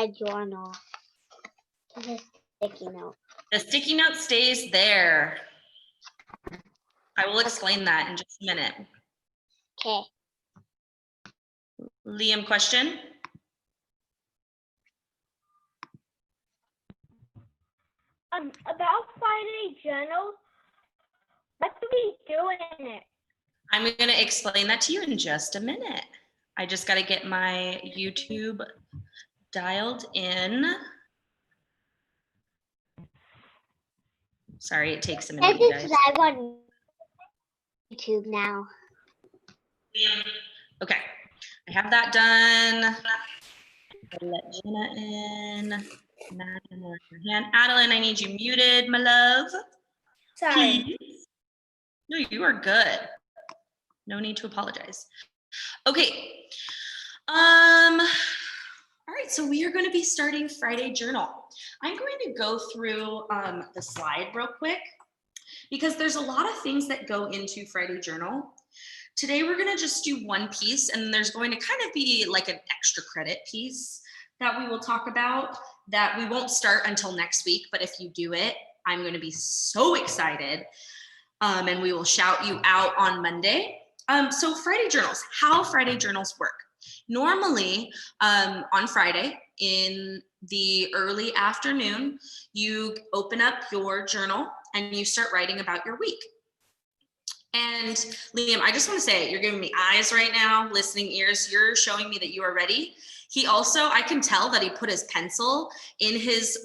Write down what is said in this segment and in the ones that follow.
journal. The sticky note. The sticky note stays there. I will explain that in just a minute. Okay. Liam, question? About Friday journal, what do we do in it? I'm going to explain that to you in just a minute. I just got to get my YouTube dialed in. Sorry, it takes a minute, you guys. I'm on YouTube now. Okay, I have that done. Let Jenna in. Madeline, raise your hand. Adeline, I need you muted, my love. Sorry. Please. No, you are good. No need to apologize. Okay. All right, so we are going to be starting Friday journal. I'm going to go through the slide real quick because there's a lot of things that go into Friday journal. Today we're going to just do one piece, and there's going to kind of be like an extra credit piece that we will talk about that we won't start until next week, but if you do it, I'm going to be so excited, and we will shout you out on Monday. So Friday journals, how Friday journals work. Normally on Friday in the early afternoon, you open up your journal and you start writing about your week. And Liam, I just want to say, you're giving me eyes right now, listening ears. You're showing me that you are ready. He also, I can tell that he put his pencil in his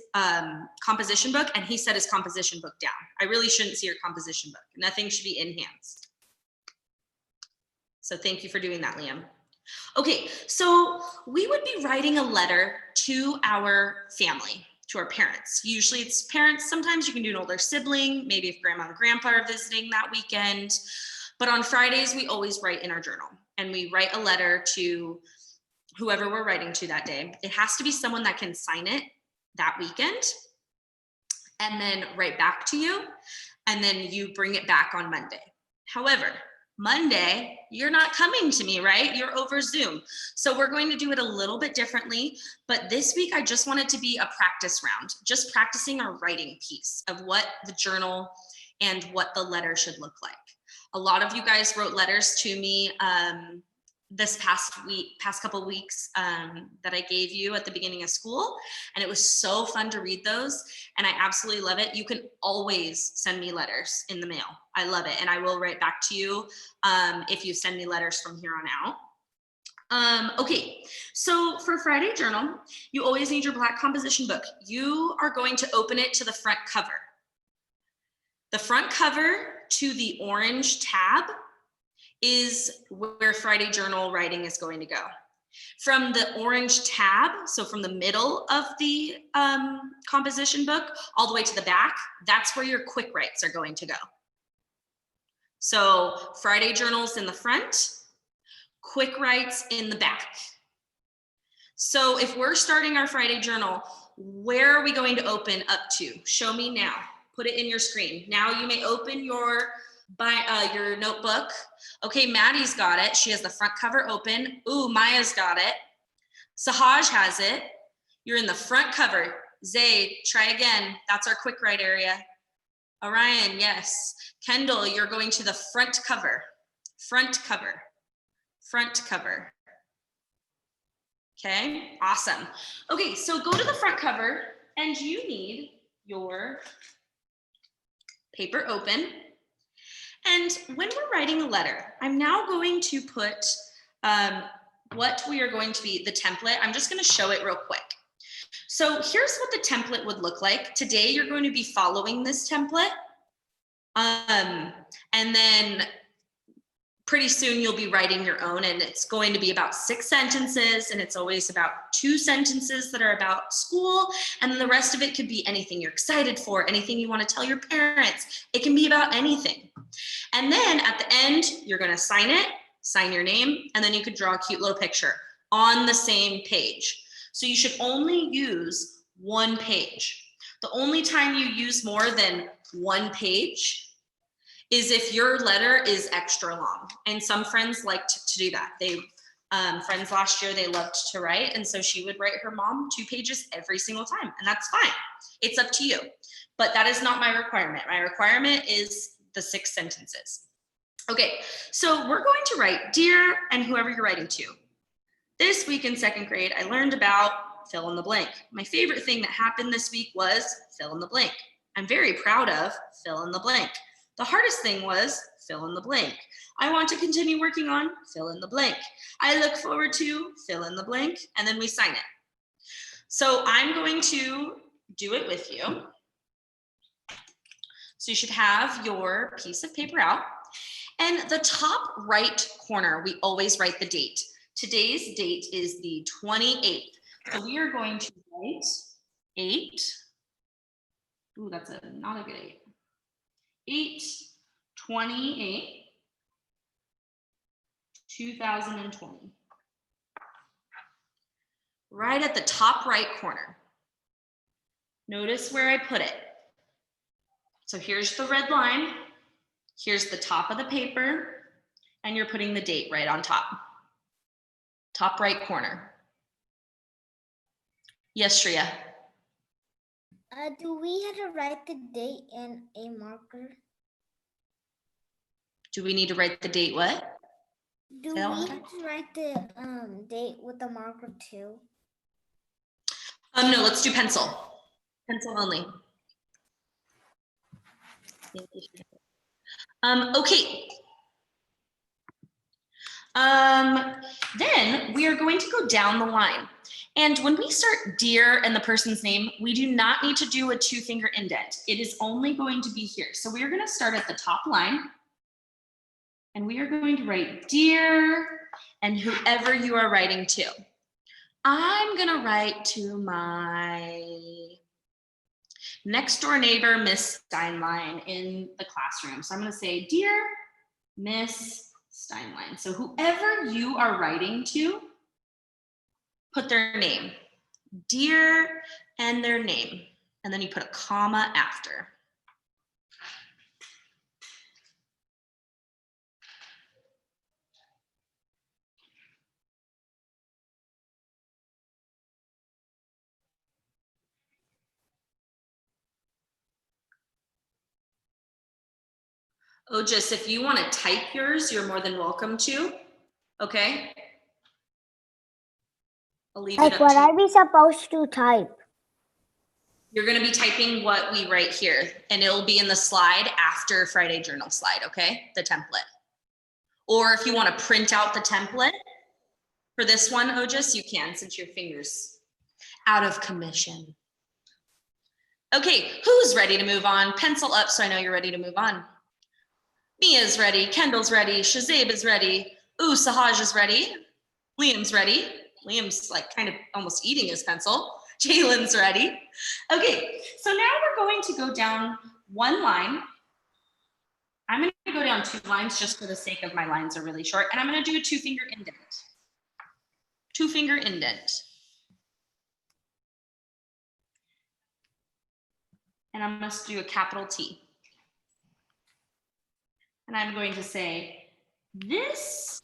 composition book, and he set his composition book down. I really shouldn't see your composition book. Nothing should be in hands. So thank you for doing that, Liam. Okay, so we would be writing a letter to our family, to our parents. Usually it's parents. Sometimes you can do an older sibling, maybe if grandma and grandpa are visiting that weekend. But on Fridays, we always write in our journal, and we write a letter to whoever we're writing to that day. It has to be someone that can sign it that weekend and then write back to you, and then you bring it back on Monday. However, Monday, you're not coming to me, right? You're over Zoom. So we're going to do it a little bit differently. But this week, I just want it to be a practice round, just practicing our writing piece of what the journal and what the letter should look like. A lot of you guys wrote letters to me this past couple of weeks that I gave you at the beginning of school. And it was so fun to read those. And I absolutely love it. You can always send me letters in the mail. I love it. And I will write back to you if you send me letters from here on out. Okay, so for Friday journal, you always need your black composition book. You are going to open it to the front cover. The front cover to the orange tab is where Friday journal writing is going to go. From the orange tab, so from the middle of the composition book all the way to the back, that's where your quick writes are going to go. So Friday journals in the front, quick writes in the back. So if we're starting our Friday journal, where are we going to open up to? Show me now. Put it in your screen. Now you may open your notebook. Okay, Maddie's got it. She has the front cover open. Ooh, Maya's got it. Sahaj has it. You're in the front cover. Zayd, try again. That's our quick write area. Orion, yes. Kendall, you're going to the front cover. Front cover. Front cover. Okay, awesome. Okay, so go to the front cover, and you need your paper open. And when we're writing a letter, I'm now going to put what we are going to be, the template. I'm just going to show it real quick. So here's what the template would look like. Today, you're going to be following this template. And then pretty soon you'll be writing your own, and it's going to be about 6 sentences, and it's always about 2 sentences that are about school, and then the rest of it could be anything you're excited for, anything you want to tell your parents. It can be about anything. And then at the end, you're going to sign it, sign your name, and then you could draw a cute little picture on the same page. So you should only use 1 page. The only time you use more than 1 page is if your letter is extra long. And some friends like to do that. They Friends last year, they loved to write, and so she would write her mom 2 pages every single time, and that's fine. It's up to you. But that is not my requirement. My requirement is the 6 sentences. Okay, so we're going to write dear and whoever you're writing to. This week in 2nd grade, I learned about fill in the blank. My favorite thing that happened this week was fill in the blank. I'm very proud of fill in the blank. The hardest thing was fill in the blank. I want to continue working on fill in the blank. I look forward to fill in the blank, and then we sign it. So I'm going to do it with you. So you should have your piece of paper out. And the top right corner, we always write the date. Today's date is the 28th. So we are going to write 8. Ooh, that's not a good 8. 8/28, 2020. Right at the top right corner. Notice where I put it. So here's the red line. Here's the top of the paper, and you're putting the date right on top. Top right corner. Yes, Shreya. Do we have to write the date in a marker? Do we need to write the date what? Do we have to write the date with the marker too? No, let's do pencil. Pencil only. Okay. Then we are going to go down the line. And when we start dear and the person's name, we do not need to do a 2-finger indent. It is only going to be here. So we are going to start at the top line. And we are going to write dear and whoever you are writing to. I'm going to write to my next door neighbor, Miss Steinlein, in the classroom. So I'm going to say, dear Miss Steinlein. So whoever you are writing to, put their name, dear and their name, and then you put a comma after. Just if you want to type yours, you're more than welcome to. Okay. I'll leave it Like up what to you. are we supposed to type? You're going to be typing what we write here, and it'll be in the slide after Friday journal slide, okay? The template. Or if you want to print out the template for this one, Ojas, you can, since your finger's out of commission. Okay, who's ready to move on? Pencil up so I know you're ready to move on. Mia's ready, Kendall's ready, Shazabe is ready. Ooh, Sahaj is ready. Liam's ready. Liam's like kind of almost eating his pencil. Jalen's ready. Okay, so now we're going to go down one line. I'm going to go down 2 lines just for the sake of my lines are really short, and I'm going to do a 2-finger indent. 2-finger indent. And I'm going to do a capital T. And I'm going to say, this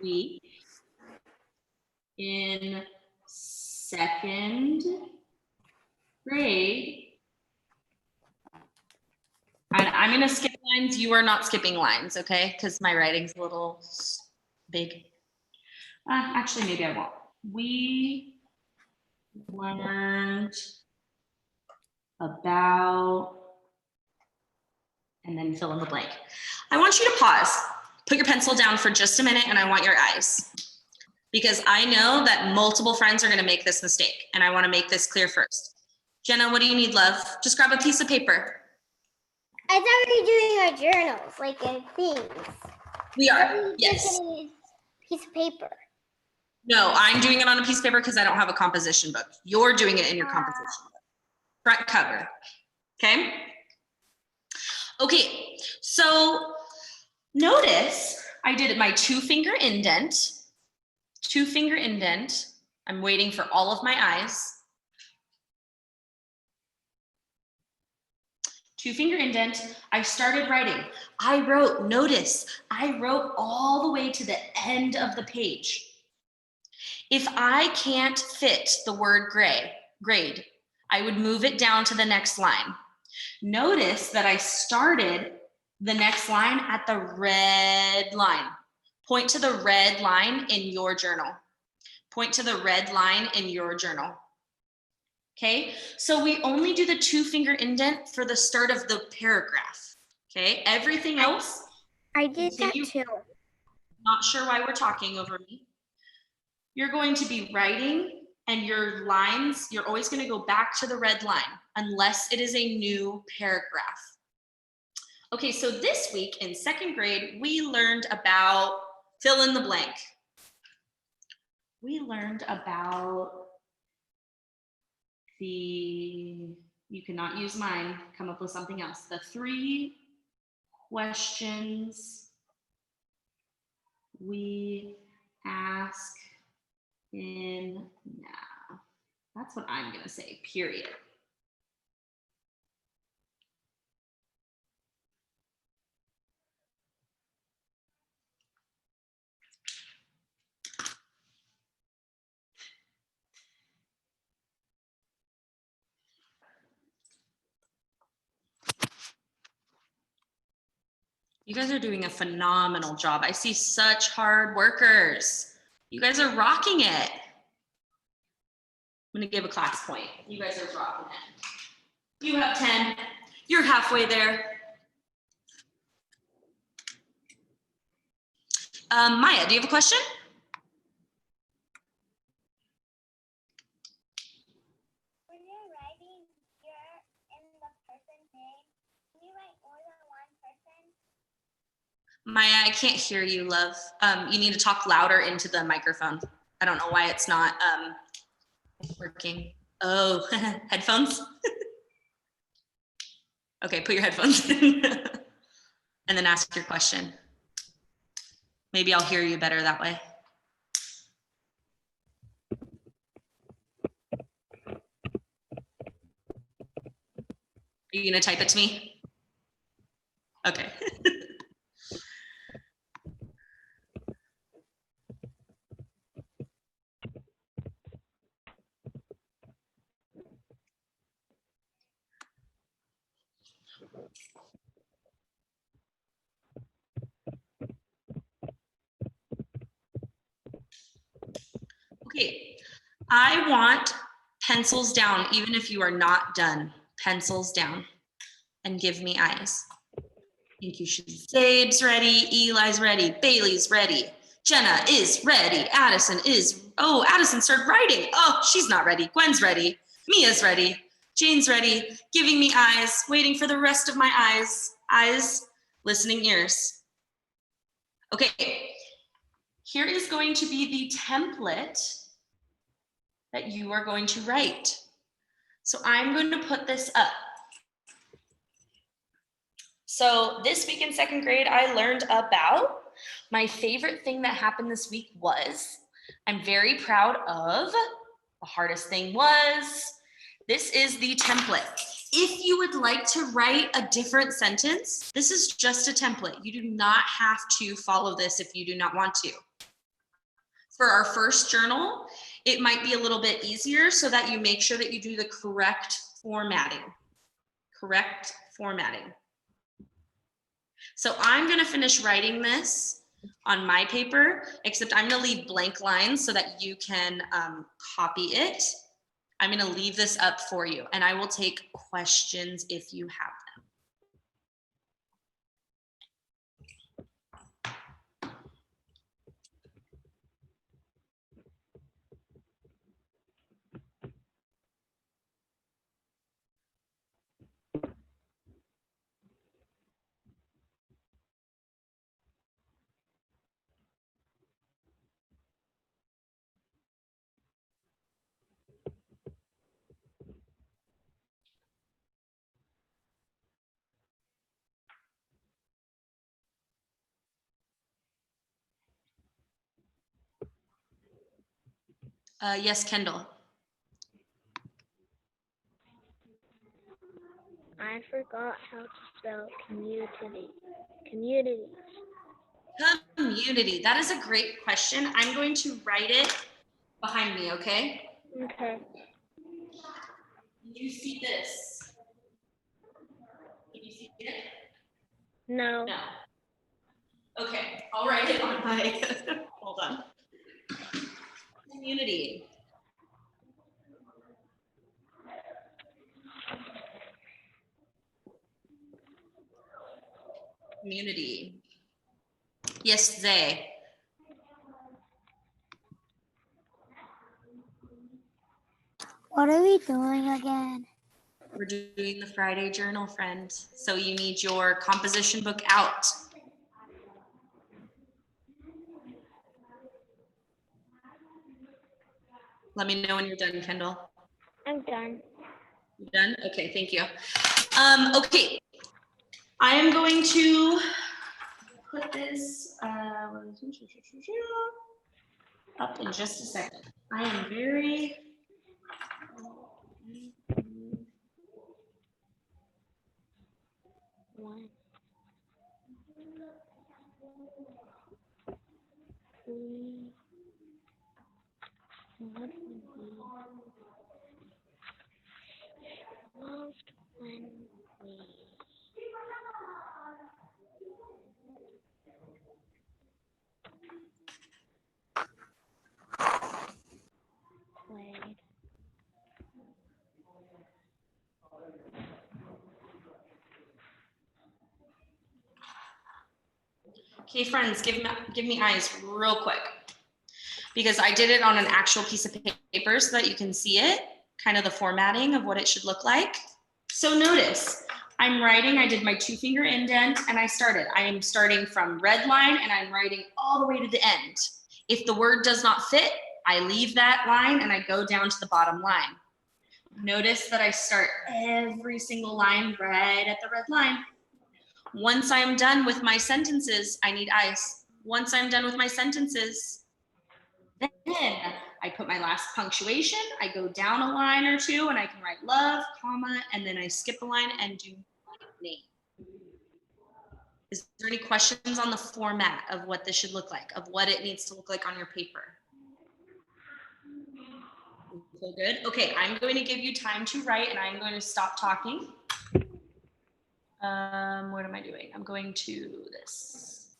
week in 2nd grade, and I'm going to skip lines. You are not skipping lines, okay? Because my writing's a little big. Actually, maybe I won't. We learned about, and then fill in the blank. I want you to pause. Put your pencil down for just a minute, and I want your eyes. Because I know that multiple friends are going to make this mistake, and I want to make this clear first. Jenna, what do you need, love? Just grab a piece of paper. I thought we were doing our journals, like things. We are, yes. Just getting a piece of paper. No, I'm doing it on a piece of paper because I don't have a composition book. You're doing it in your composition book. Front cover, okay? Okay, so notice I did my 2-finger indent. 2-finger indent. I'm waiting for all of my eyes. 2-finger indent. I started writing. I wrote, notice, I wrote all the way to the end of the page. If I can't fit the word grade, I would move it down to the next line. Notice that I started the next line at the red line. Point to the red line in your journal. Point to the red line in your journal. Okay, so we only do the 2-finger indent for the start of the paragraph. Okay, everything else. I did that too. Not sure why we're talking over me. You're going to be writing, and your lines, you're always going to go back to the red line unless it is a new paragraph. Okay, so this week in 2nd grade, we learned about fill in the blank. We learned about you cannot use mine, come up with something else. The 3 questions we ask in now. That's what I'm going to say, period. You guys are doing a phenomenal job. I see such hard workers. You guys are rocking it. I'm going to give a class point. You guys are rocking it. You have 10. You're halfway there. Maya, do you have a question? When you're writing your and the person's name, can you write more than one person? Maya, I can't hear you, love. You need to talk louder into the microphone. I don't know why it's not working. Oh, headphones? Okay, put your headphones in and then ask your question. Maybe I'll hear you better that way. Are you gonna type it to me? Okay. Okay, I want pencils down, even if you are not done. Pencils down and give me eyes. Thank you. Zabe's ready, Eli's ready, Bailey's ready, Jenna is ready, Addison is, oh, Addison started writing. Oh, she's not ready. Gwen's ready, Mia's ready, Jane's ready, giving me eyes, waiting for the rest of my eyes. Eyes, listening ears. Okay, here is going to be the template that you are going to write. So I'm going to put this up. So this week in 2nd grade, I learned about my favorite thing that happened this week was, I'm very proud of, the hardest thing was, this is the template. If you would like to write a different sentence, this is just a template. You do not have to follow this if you do not want to. For our first journal, it might be a little bit easier so that you make sure that you do the correct formatting. Correct formatting. So I'm going to finish writing this on my paper, except I'm going to leave blank lines so that you can copy it. I'm going to leave this up for you, and I will take questions if you have them. Yes, Kendall. I forgot how to spell community. Communities. Community. That is a great question. I'm going to write it behind me, okay? Okay. You see this? Can you see it? No. No. Okay, I'll write it on my, hold on. Community. Community. Yes, they. What are we doing again? We're doing the Friday journal, friend. So you need your composition book out. Let me know when you're done, Kendall. I'm done. You done? Okay, thank you. Okay, I am going to put this up in just a second. I am very. One. 3. What would be most when we played? Okay, friends, give me eyes real quick, because I did it on an actual piece of paper so that you can see it, kind of the formatting of what it should look like. So notice, I'm writing, I did my 2-finger indent and I started. I am starting from red line and I'm writing all the way to the end. If the word does not fit, I leave that line and I go down to the bottom line. Notice that I start every single line right at the red line. Once I'm done with my sentences, I need eyes. Once I'm done with my sentences, then I put my last punctuation, I go down a line or two and I can write love, comma, and then I skip a line and do name. Is there any questions on the format of what this should look like, of what it needs to look like on your paper? So good. Okay, I'm going to give you time to write and I'm going to stop talking. What am I doing? I'm going to this.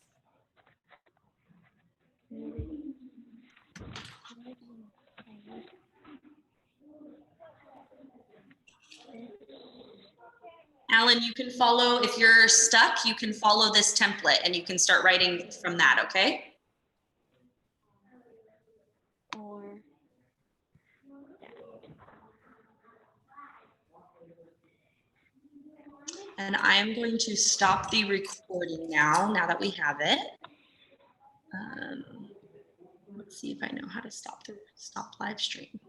Alan, you can follow, if you're stuck, you can follow this template and you can start writing from that, okay? Or And I'm going to stop the recording now that we have it. Let's see if I know how to stop live stream.